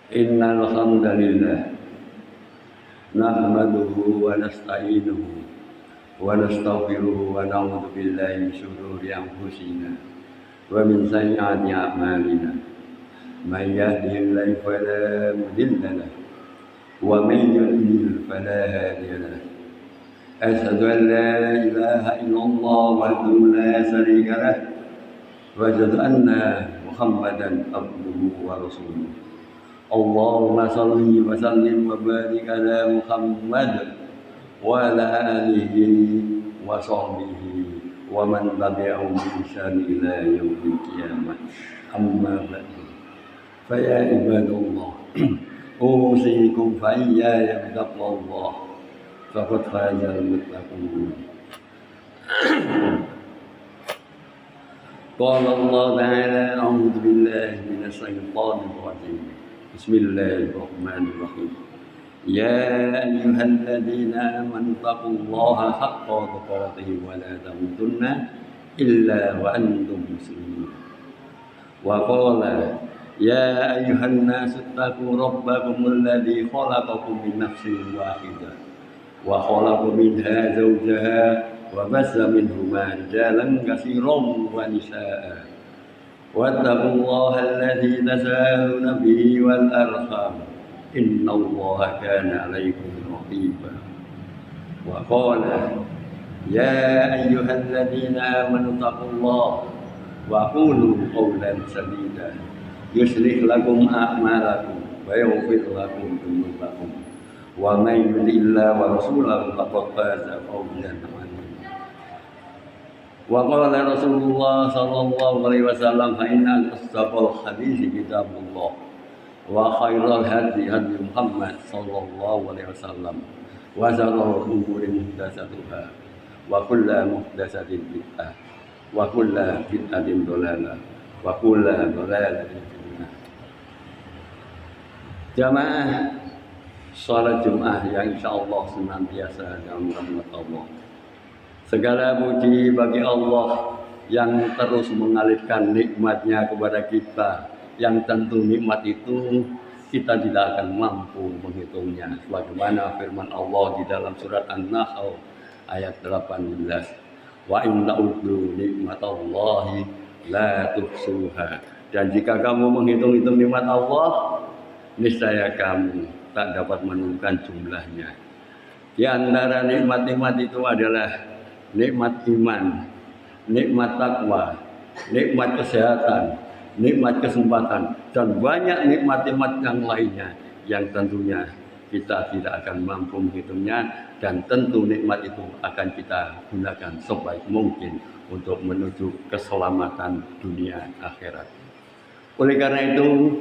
Innal hamdalillah nahmaduhu wa nasta'inuhu wa nastaghfiruhu wa na'udzu billahi min shururi anfusina wa min sayyiati a'malina. May yahdihillahu fala mudilla lahu wa may yudlil fala hadiya lahu. Asyhadu an la ilaha illallah wahdahu la syarika lahu wa asyhadu anna Muhammadan abduhu wa rasuluh. Allahumma salli wa sallim wa barik ala Muhammad wa ala alihi wa sahbihi wa man tabi'ahum bi ihsan ila yaumil qiyamah. Amma ba'du. Fa ya ibadallah, usikum fa iyaya bittaqwallah. Faqad fazal muttaqun. Qala Allah ta'ala, a'udzu billahi minasy syaithanir rajim. Bismillahirrahmanirrahim. Ya ayyuhalladzina amanu taqullaha haqqa tuqatih wa la tamutunna illa wa antum muslimun. Wa qala ya ayyuhan nasu taqu rabbakumul ladzi khalaqakum min nafsin wahidah wa khalaqa minha zawjaha wa bassa minhuma rijalan katsiran wa nisaa'a. Wattaqullaha alladzi tasaaluna bihi wal arham innallaha kana 'alaikum raqiba. Wa qala ya ayyuhalladzina amanu taqullaha wa qulu qawlan sadida yuslih lakum a'malakum wa yaghfir lakum dhunubakum wa may yuti'illaha wa rasulahu faqad faza fawzan 'azima. Wa qala Rasulullah sallallahu alaihi wasallam fa inna asdaqal hadits kitabullah wa khairal hadi hadi Muhammad sallallahu alaihi wasallam wa syarrul umuri muhdatsatuha wa kullu muhdatsatin bid'ah wa kullu bid'atin dhalalah wa kullu dhalalatin finnar. Jamaah salat Jumat yang insyaallah senantiasa dalam rahmat Allah. Segala puji bagi Allah yang terus mengalirkan nikmat-Nya kepada kita, yang tentu nikmat itu kita tidak akan mampu menghitungnya. Sebagaimana firman Allah di dalam surat An-Nahl ayat 18. Wa in ta'uddu nikmatallahi la tuhsuha. Dan jika kamu menghitung-hitung nikmat Allah, niscaya kamu tak dapat menemukan jumlahnya. Di antara nikmat-nikmat itu adalah nikmat iman, nikmat takwa, nikmat kesehatan, nikmat kesempatan, dan banyak nikmat-nikmat yang lainnya yang tentunya kita tidak akan mampu menghitungnya, dan tentu nikmat itu akan kita gunakan sebaik mungkin untuk menuju keselamatan dunia akhirat. Oleh karena itu,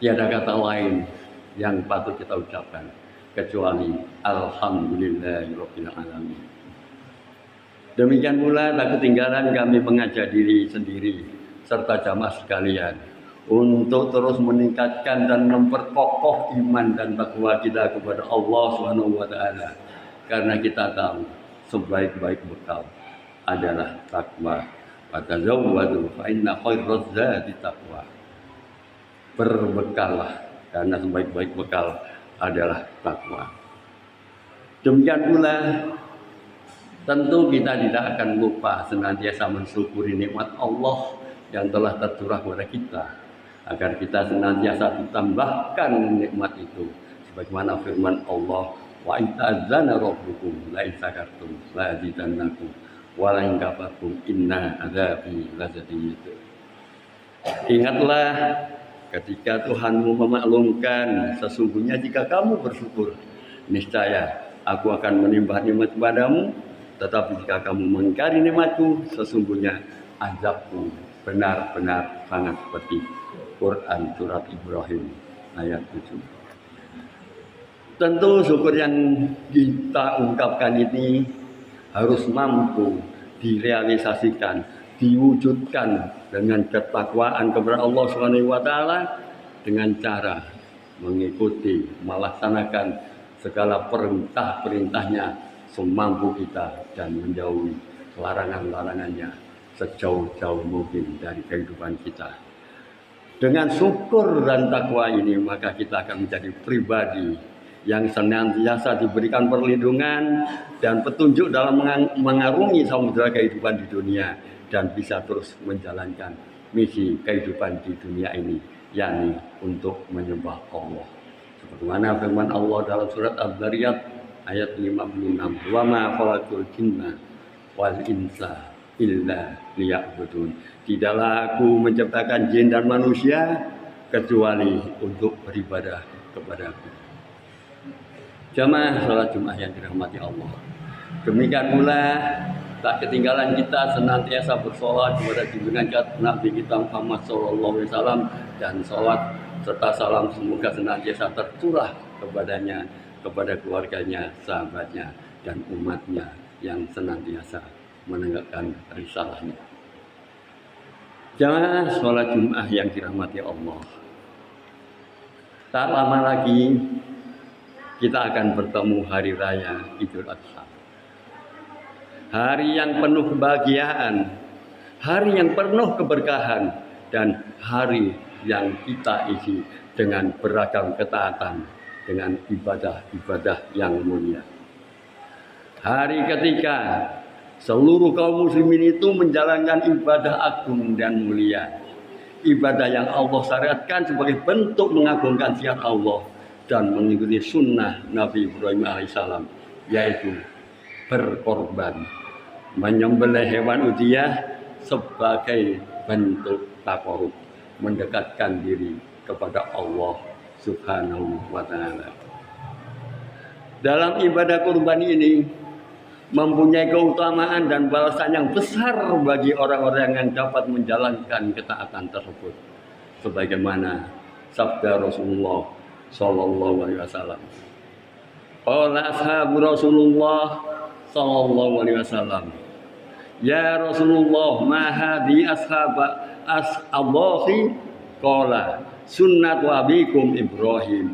tiada kata lain yang patut kita ucapkan kecuali alhamdulillahirabbil alamin. Demikian pula tak ketinggalan kami mengajak diri sendiri serta jamaah sekalian untuk terus meningkatkan dan memperkokoh iman dan takwa kita kepada Allah Subhanahu wa taala, karena kita tahu sebaik-baik bekal adalah takwa. Fatazawwadu fa inna khairaz zadi taqwa. Berbekalah karena sebaik-baik bekal adalah takwa. Demikian pula tentu kita tidak akan lupa senantiasa mensyukuri nikmat Allah yang telah tercurah kepada kita, agar kita senantiasa ditambahkan nikmat itu sebagaimana firman Allah, wa in ta'azzana rabbukum la in syakartum la azidannakum wa la in kafartum inna adzabi lazadid. Ingatlah ketika Tuhanmu memaklumkan, sesungguhnya jika kamu bersyukur niscaya aku akan menambah nikmat kepadamu. Tetapi jika kamu mengingkari nikmatku, sesungguhnya azabku benar-benar sangat pedih. Quran surat Ibrahim ayat 7. Tentu syukur yang kita ungkapkan ini harus mampu direalisasikan, diwujudkan dengan ketakwaan kepada Allah Subhanahu wa taala dengan cara mengikuti, melaksanakan segala perintah-perintahnya semampu kita dan menjauhi larangan-larangannya sejauh-jauh mungkin dari kehidupan kita. Dengan syukur dan takwa ini maka kita akan menjadi pribadi yang senantiasa diberikan perlindungan dan petunjuk dalam mengarungi samudera kehidupan di dunia dan bisa terus menjalankan misi kehidupan di dunia ini, yakni untuk menyembah Allah. Sebagaimana firman Allah dalam surat Al-Zariyat ayat 56, "Wa ma khalaqtul jinna wal insa illa liya'budun." Tidaklah aku menciptakan jin dan manusia kecuali untuk beribadah kepadaku. Jamaah salat Jumat yang dirahmati Allah. Demikian pula tak ketinggalan kita senantiasa bersolat kepada junjungan Nabi kita Muhammad SAW, dan solat serta salam semoga senantiasa tercurah kepadanya, kepada keluarganya, sahabatnya, dan umatnya yang senantiasa menegakkan risalahnya. Jamaah sholat Jumat yang dirahmati Allah. Tak lama lagi kita akan bertemu hari raya Idul Adha. Hari yang penuh kebahagiaan, hari yang penuh keberkahan, dan hari yang kita isi dengan beragam ketaatan, dengan ibadah-ibadah yang mulia. Hari ketika seluruh kaum muslimin itu menjalankan ibadah agung dan mulia. Ibadah yang Allah syariatkan sebagai bentuk mengagungkan zat Allah dan mengikuti sunnah Nabi Ibrahim alaihissalam, yaitu berkorban, menyembelih hewan udhiyah sebagai bentuk taqarrub, mendekatkan diri kepada Allah Subhanahu wa ta'ala. Dalam ibadah kurban ini mempunyai keutamaan dan balasan yang besar bagi orang-orang yang dapat menjalankan ketaatan tersebut, sebagaimana sabda Rasulullah sallallahu alaihi wasallam. Qala ashabu Rasulullah sallallahu alaihi wasallam, "Ya Rasulullah, ma hadhi ashabahi?" Qala sunnatu abikum Ibrahim.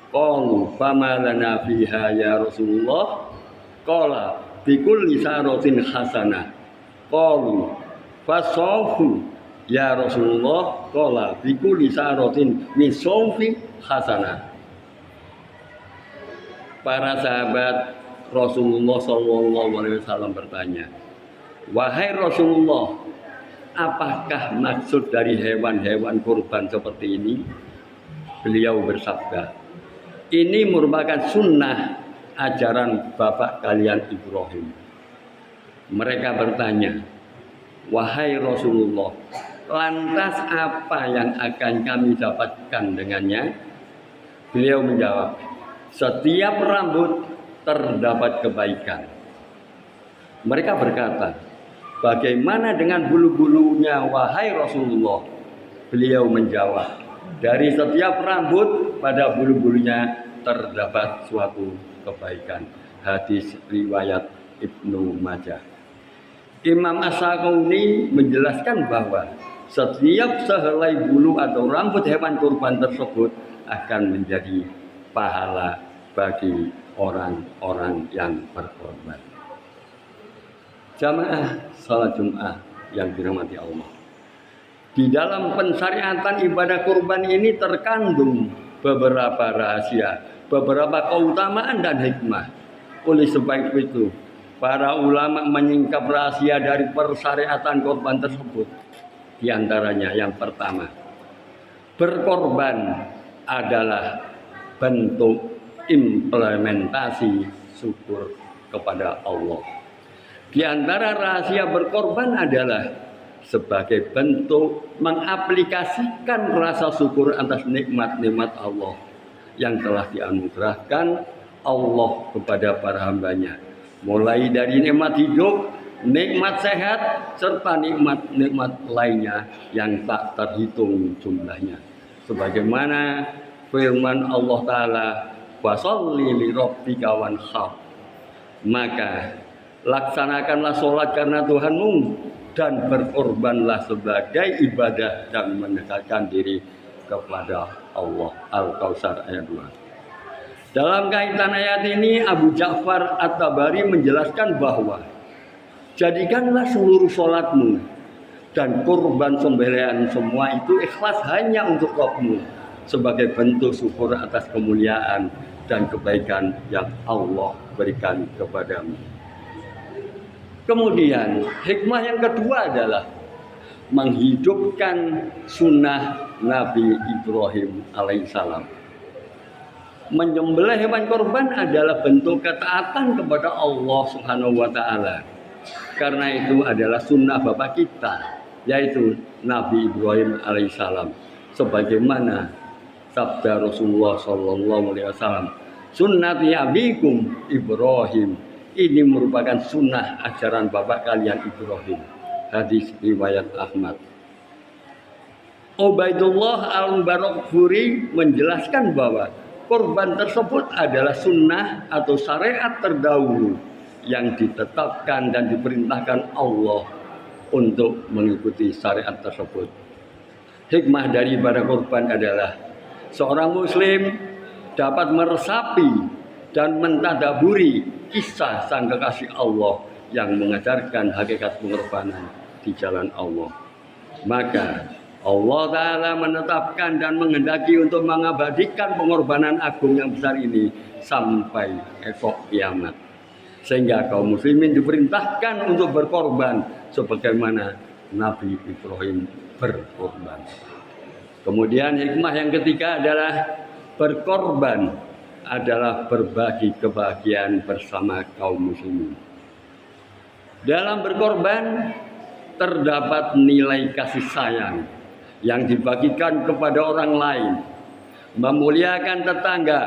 Qalu fama lana fiha ya Rasulullah? Qala bikulli saratin hasanah. Qalu fasawfu ya Rasulullah? Qala bikulli saratin min sawfi hasanah. Para sahabat Rasulullah SAW bertanya, "Wahai Rasulullah, apakah maksud dari hewan-hewan kurban seperti ini?" Beliau bersabda, "Ini merupakan sunnah ajaran bapak kalian Ibrahim." Mereka bertanya, "Wahai Rasulullah, lantas apa yang akan kami dapatkan dengannya?" Beliau menjawab, "Setiap rambut terdapat kebaikan." Mereka berkata, "Bagaimana dengan bulu-bulunya, wahai Rasulullah?" Beliau menjawab, "Dari setiap rambut pada bulu-bulunya terdapat suatu kebaikan." Hadis riwayat Ibnu Majah. Imam As-Sakuni menjelaskan bahwa setiap sehelai bulu atau rambut hewan kurban tersebut akan menjadi pahala bagi orang-orang yang berkorban. Jamaah salat Jumat yang dirahmati Allah. Di dalam pensyariatan ibadah kurban ini terkandung beberapa rahasia, beberapa keutamaan dan hikmah. Oleh sebab itu, para ulama menyingkap rahasia dari persyariatan kurban tersebut. Di antaranya yang pertama, berkorban adalah bentuk implementasi syukur kepada Allah. Di antara rahasia berkorban adalah sebagai bentuk mengaplikasikan rasa syukur atas nikmat-nikmat Allah yang telah dianugerahkan Allah kepada para hambanya, mulai dari nikmat hidup, nikmat sehat, serta nikmat-nikmat lainnya yang tak terhitung jumlahnya. Sebagaimana firman Allah Ta'ala, "Fasholli li rabbika wanhar." Maka laksanakanlah sholat karena Tuhanmu dan berkorbanlah sebagai ibadah dan mendekatkan diri kepada Allah. Al-Kautsar ayat 2. Dalam kaitan ayat ini, Abu Ja'far At-Tabari menjelaskan bahwa jadikanlah seluruh sholatmu dan kurban sembelihan semua itu ikhlas hanya untuk Rabbmu sebagai bentuk syukur atas kemuliaan dan kebaikan yang Allah berikan kepadamu. Kemudian hikmah yang kedua adalah menghidupkan sunnah Nabi Ibrahim alaihissalam. Menyembelih hewan korban adalah bentuk ketaatan kepada Allah Subhanahu wa taala. Karena itu adalah sunnah bapak kita, yaitu Nabi Ibrahim alaihissalam. Sebagaimana sabda Rasulullah sallallahu alaihi wasallam, "Sunnati abikum Ibrahim." Ini merupakan sunnah ajaran bapak kalian Ibrahim. Hadis riwayat Ahmad. Ubaidullah al-Barakfuri menjelaskan bahwa korban tersebut adalah sunnah atau syariat terdahulu yang ditetapkan dan diperintahkan Allah untuk mengikuti syariat tersebut. Hikmah dari ibadah korban adalah seorang muslim dapat meresapi dan mentadaburi kisah sang kekasih Allah yang mengajarkan hakikat pengorbanan di jalan Allah. Maka Allah Ta'ala menetapkan dan menghendaki untuk mengabadikan pengorbanan agung yang besar ini sampai esok kiamat. Sehingga kaum muslimin diperintahkan untuk berkorban sebagaimana Nabi Ibrahim berkorban. Kemudian hikmah yang ketiga adalah berkorban adalah berbagi kebahagiaan bersama kaum muslimin. Dalam berkorban terdapat nilai kasih sayang yang dibagikan kepada orang lain, memuliakan tetangga,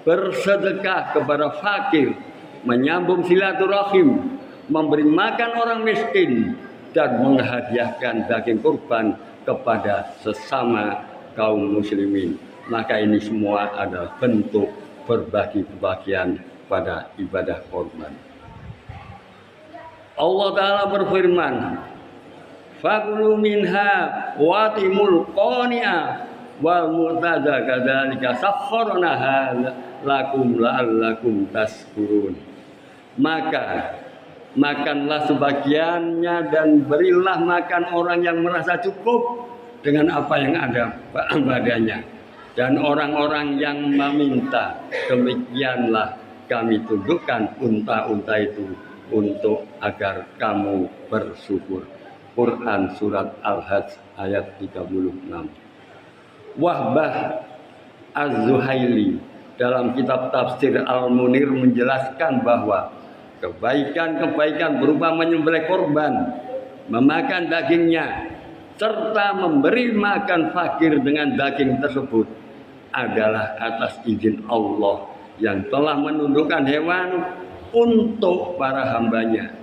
bersedekah kepada fakir, menyambung silaturahim, memberi makan orang miskin, dan menghadiahkan daging kurban kepada sesama kaum muslimin. Maka ini semua adalah bentuk berbagi kebahagiaan pada ibadah korban. Allah Ta'ala berfirman, "Fakulu minha watimul qani'a wal murtada kadzalika sakharnaha lakum la'allakum tashkurun." Maka makanlah sebagiannya dan berilah makan orang yang merasa cukup dengan apa yang ada padanya. Dan orang-orang yang meminta, demikianlah kami tundukkan unta-unta itu untuk agar kamu bersyukur. Quran surat Al-Hajj ayat 36. Wahbah Az-Zuhaili dalam kitab tafsir Al-Munir menjelaskan bahwa kebaikan-kebaikan berupa menyembelih korban, memakan dagingnya, serta memberi makan fakir dengan daging tersebut adalah atas izin Allah yang telah menundukkan hewan untuk para hambanya,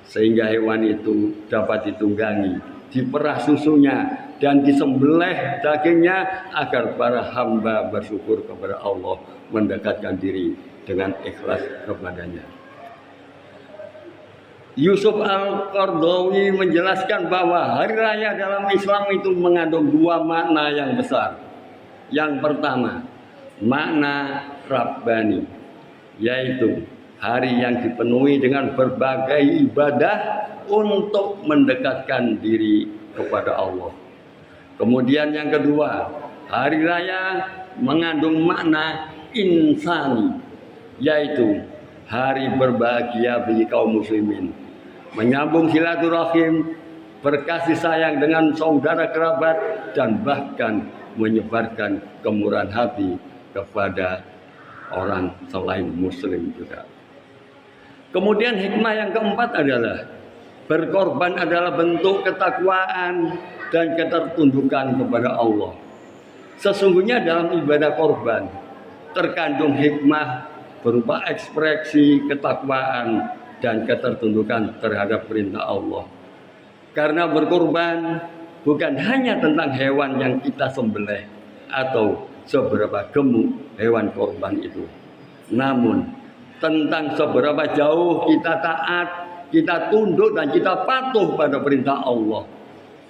sehingga hewan itu dapat ditunggangi, diperah susunya, dan disembelih dagingnya agar para hamba bersyukur kepada Allah, mendekatkan diri dengan ikhlas kepadanya. Yusuf Al-Qardawi menjelaskan bahwa hari raya dalam Islam itu mengandung dua makna yang besar. Yang pertama, makna Rabbani, yaitu hari yang dipenuhi dengan berbagai ibadah untuk mendekatkan diri kepada Allah. Kemudian yang kedua, hari raya mengandung makna insani, yaitu hari berbahagia bagi kaum muslimin, menyambung silaturahim, berkasih sayang dengan saudara kerabat, dan bahkan menyebarkan kemurahan hati kepada orang selain muslim juga. Kemudian hikmah yang keempat adalah berkorban adalah bentuk ketakwaan dan ketertundukan kepada Allah. Sesungguhnya dalam ibadah korban terkandung hikmah berupa ekspresi ketakwaan dan ketertundukan terhadap perintah Allah. Karena berkorban bukan hanya tentang hewan yang kita sembelih atau seberapa gemuk hewan korban itu, namun tentang seberapa jauh kita taat, kita tunduk dan kita patuh pada perintah Allah.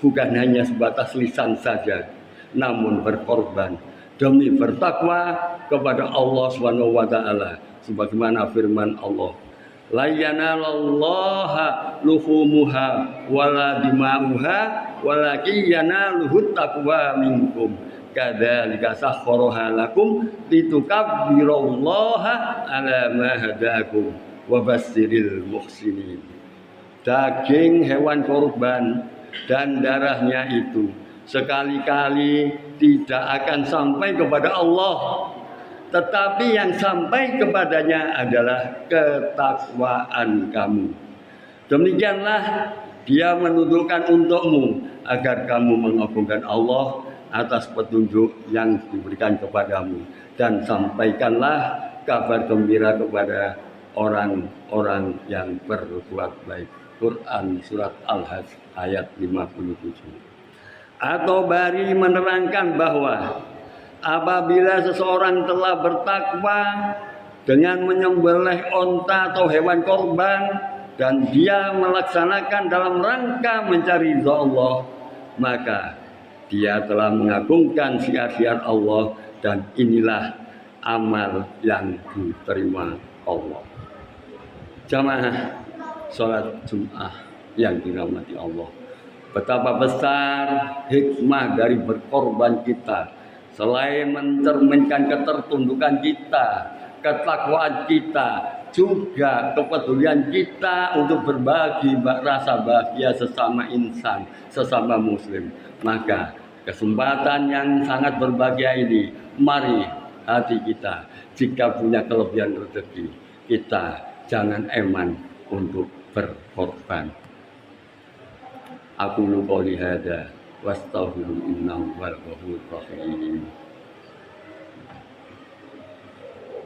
Bukan hanya sebatas lisan saja, namun berkorban demi bertakwa kepada Allah Subhanahu wa taala, sebagaimana firman Allah, La yanalallaha luhumuha wala dima'uha walakin yanaluhut taqwa minkum. Kadzalika sakhkharaha lakum litukabbirallaha ala ma hadakum wa basyiril muhsinin. Daging hewan korban dan darahnya itu sekali-kali tidak akan sampai kepada Allah, tetapi yang sampai kepadanya adalah ketakwaan kamu. Demikianlah dia menunjukkan untukmu agar kamu mengagungkan Allah atas petunjuk yang diberikan kepadamu, dan sampaikanlah kabar gembira kepada orang-orang yang berbuat baik. Quran surat Al-Hajj ayat 57. Atau bari menerangkan bahwa apabila seseorang telah bertakwa dengan menyembelih onta atau hewan korban dan dia melaksanakan dalam rangka mencari ridha Allah, maka dia telah mengagungkan syiar-syiar Allah, dan inilah amal yang diterima Allah. Jamaah sholat Jum'ah yang dirahmati Allah, betapa besar hikmah dari berkorban kita. Selain mencerminkan ketertundukan kita, ketakwaan kita, juga kepedulian kita untuk berbagi rasa bahagia sesama insan, sesama muslim. Maka kesempatan yang sangat berbahagia ini, mari hati kita jika punya kelebihan rezeki, kita jangan eman untuk berkorban. Aku qouli hada wastaghfiru innahu wal ghafurur rahim.